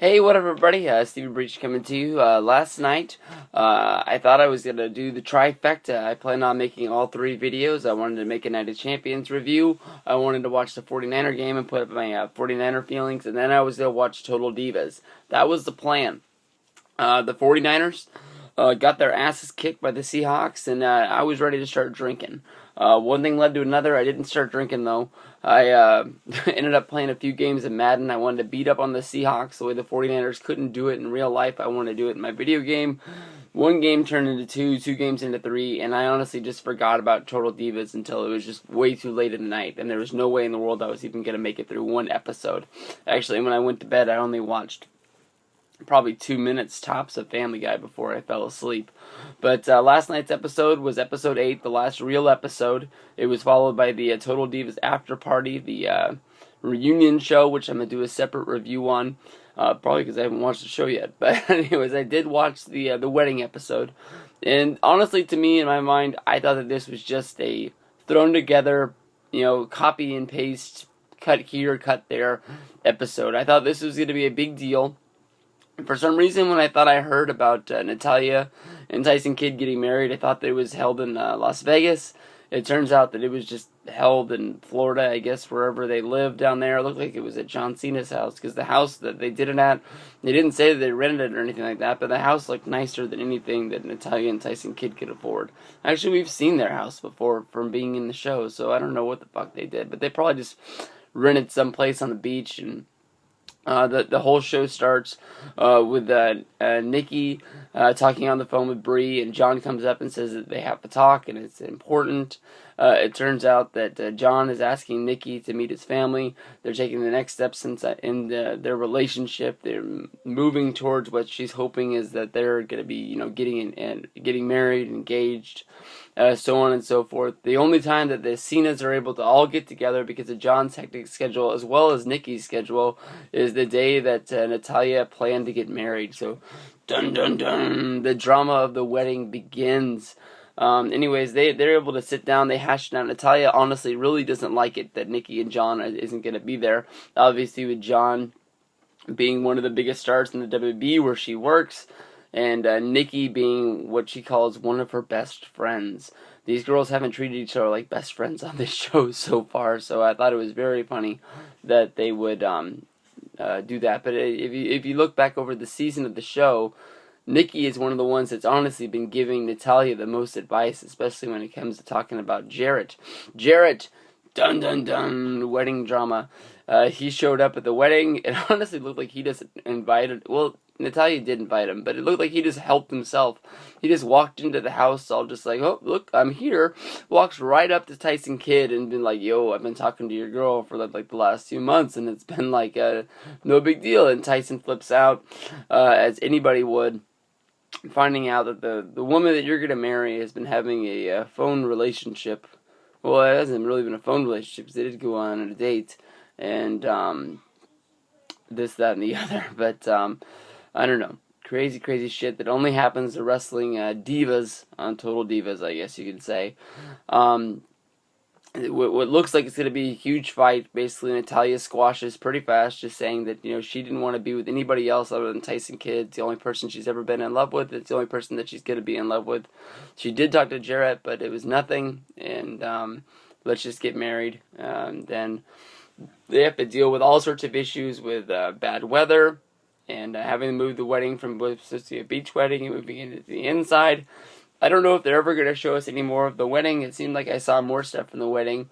Hey, what up, everybody? Stevie Breach coming to you. Last night, I thought I was going to do the trifecta. I planned on making all three videos. I wanted to make a Night of Champions review. I wanted to watch the 49er game and put up my 49er feelings. And then I was going to watch Total Divas. That was the plan. The 49ers got their asses kicked by the Seahawks, and I was ready to start drinking. One thing led to another. I didn't start drinking, though. I ended up playing a few games of Madden. I wanted to beat up on the Seahawks the way the 49ers couldn't do it in real life. I wanted to do it in my video game. One game turned into two games into three, and I honestly just forgot about Total Divas until it was just way too late in the night, and there was no way in the world I was even going to make it through one episode. Actually, when I went to bed, I only watched probably 2 minutes tops of Family Guy before I fell asleep. But last night's episode was episode 8, the last real episode. It was followed by the Total Divas After Party, the reunion show, which I'm going to do a separate review on, probably because I haven't watched the show yet. But anyways, I did watch the wedding episode. And honestly, to me, in my mind, I thought that this was just a thrown together, copy and paste, cut here, cut there episode. I thought this was going to be a big deal. For some reason, when I thought I heard about Natalya and Tyson Kidd getting married, I thought that it was held in Las Vegas. It turns out that it was just held in Florida, I guess, wherever they live down there. It looked like it was at John Cena's house, because the house that they did it at, they didn't say that they rented it or anything like that, but the house looked nicer than anything that Natalya and Tyson Kidd could afford. Actually, we've seen their house before from being in the show, so I don't know what the fuck they did, but they probably just rented some place on the beach. And the whole show starts with Nikki talking on the phone with Bree, and John comes up and says that they have to talk, and it's important. It turns out that John is asking Nikki to meet his family. They're taking the next steps in their relationship. They're moving towards what she's hoping is that they're going to be, getting married, engaged, so on and so forth. The only time that the Cenas are able to all get together because of John's hectic schedule as well as Nikki's schedule is the day that Natalya planned to get married. So, dun dun dun, the drama of the wedding begins. Anyways, they're able to sit down, they hash it out. Natalya honestly really doesn't like it that Nikki and John isn't going to be there. Obviously, with John being one of the biggest stars in the WB where she works, and Nikki being what she calls one of her best friends. These girls haven't treated each other like best friends on this show so far, so I thought it was very funny that they would do that. But if you look back over the season of the show, Nikki is one of the ones that's honestly been giving Natalya the most advice, especially when it comes to talking about Jarrett. Jarrett, dun dun dun, wedding drama. He showed up at the wedding. It honestly looked like he just invited, well, Natalya did invite him, but it looked like he just helped himself. He just walked into the house all just like, oh, look, I'm here. Walks right up to Tyson Kidd and been like, yo, I've been talking to your girl for like the last 2 months, and it's been like no big deal. And Tyson flips out, as anybody would, finding out that the woman that you're going to marry has been having a phone relationship. Well, it hasn't really been a phone relationship because they did go on a date, and this, that, and the other. But I don't know. Crazy shit that only happens to wrestling divas on Total Divas, I guess you could say. What looks like it's going to be a huge fight. Basically, Natalya squashes pretty fast, just saying that, she didn't want to be with anybody else other than Tyson Kidd. It's the only person she's ever been in love with. It's the only person that she's going to be in love with. She did talk to Jarrett, but it was nothing, and let's just get married. Then they have to deal with all sorts of issues with bad weather, and having to move the wedding from what was supposed to be a beach wedding and moving into the inside. I don't know if they're ever going to show us any more of the wedding. It seemed like I saw more stuff from the wedding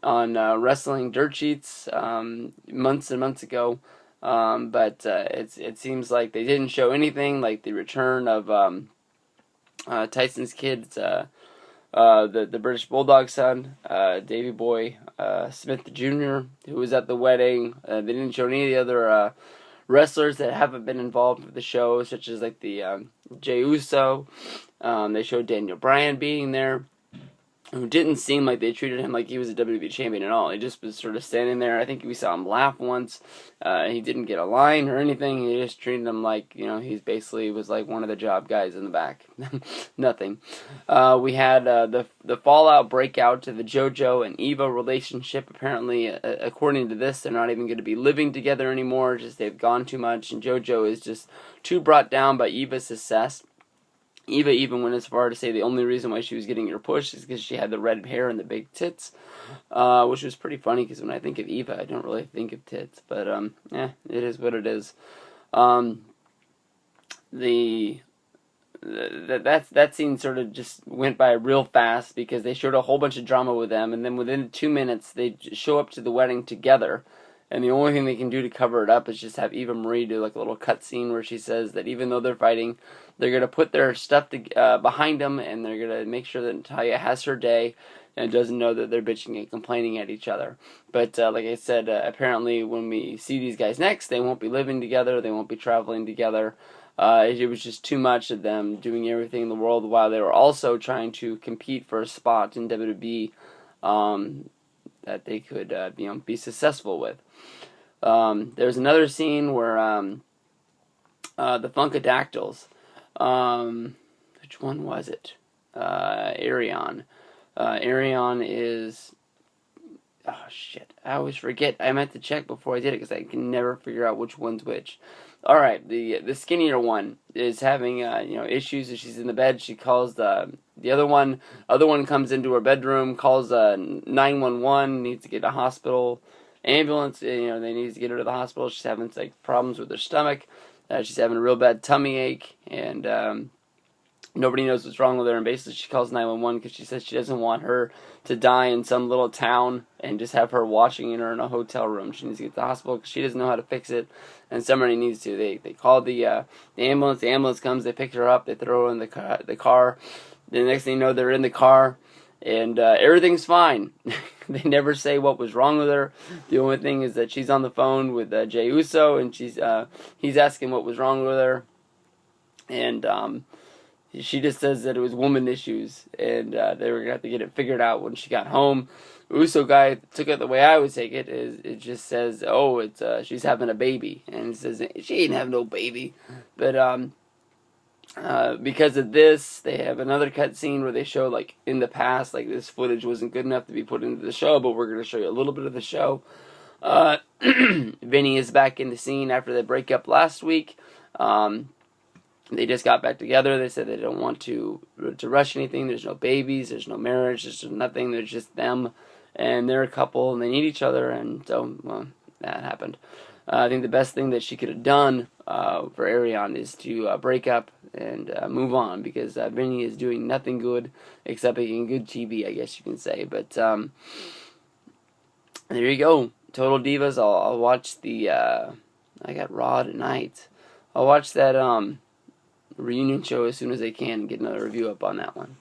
on Wrestling Dirt Sheets months and months ago. But it seems like they didn't show anything, like the return of Tyson's kids, the British Bulldog son, Davey Boy Smith Jr., who was at the wedding. They didn't show any of the other wrestlers that haven't been involved with the show, such as like the Jey Uso. They showed Daniel Bryan being there. who didn't seem like they treated him like he was a WWE champion at all. He just was sort of standing there. I think we saw him laugh once. He didn't get a line or anything. He just treated him like, he's basically was like one of the job guys in the back. Nothing. We had the fallout breakout to the JoJo and Eva relationship. Apparently, according to this, they're not even going to be living together anymore. Just they've gone too much, and JoJo is just too brought down by Eva's success. Eva even went as far to say the only reason why she was getting her push is because she had the red hair and the big tits, which was pretty funny because when I think of Eva, I don't really think of tits, but it is what it is. That scene sort of just went by real fast because they showed a whole bunch of drama with them, and then within 2 minutes they show up to the wedding together. And the only thing they can do to cover it up is just have Eva Marie do like a little cut scene where she says that even though they're fighting, they're going to put their stuff behind them, and they're going to make sure that Natalya has her day and doesn't know that they're bitching and complaining at each other. But like I said, apparently when we see these guys next, they won't be living together, they won't be traveling together. It was just too much of them doing everything in the world while they were also trying to compete for a spot in WWE that they could be successful with. There's another scene where the Funkadactyls, which one was it? Arion. Arion is, oh shit, I always forget. I meant to check before I did it because I can never figure out which one's which. Alright, the skinnier one is having issues as she's in the bed. She calls the other one comes into her bedroom, calls 911, needs to get a hospital ambulance. They need to get her to the hospital. She's having problems with her stomach. She's having a real bad tummy ache, and nobody knows what's wrong with her. And basically, she calls 911 because she says she doesn't want her to die in some little town and just have her watching her in a hotel room. She needs to get to the hospital because she doesn't know how to fix it, and somebody needs to. They call the ambulance. The ambulance comes. They pick her up. They throw her in the car. The next thing you know, they're in the car, and everything's fine. They never say what was wrong with her. The only thing is that she's on the phone with Jey Uso, and he's asking what was wrong with her, and she just says that it was woman issues, and they were gonna have to get it figured out when she got home. Uso guy took it the way I would take it. It just says, oh, it's she's having a baby, and it says she ain't having no baby, but because of this, they have another cut scene where they show, like, in the past, like, this footage wasn't good enough to be put into the show, but we're going to show you a little bit of the show. Vinny is back in the scene after they break up last week. They just got back together. They said they don't want to rush anything. There's no babies. There's no marriage. There's nothing. There's just them, and they're a couple, and they need each other, and so, well, that happened. I think the best thing that she could have done for Arion is to break up and move on, because Vinny is doing nothing good except making good TV, I guess you can say. But there you go. Total Divas. I'll watch the I got Raw tonight. I'll watch that reunion show as soon as I can and get another review up on that one.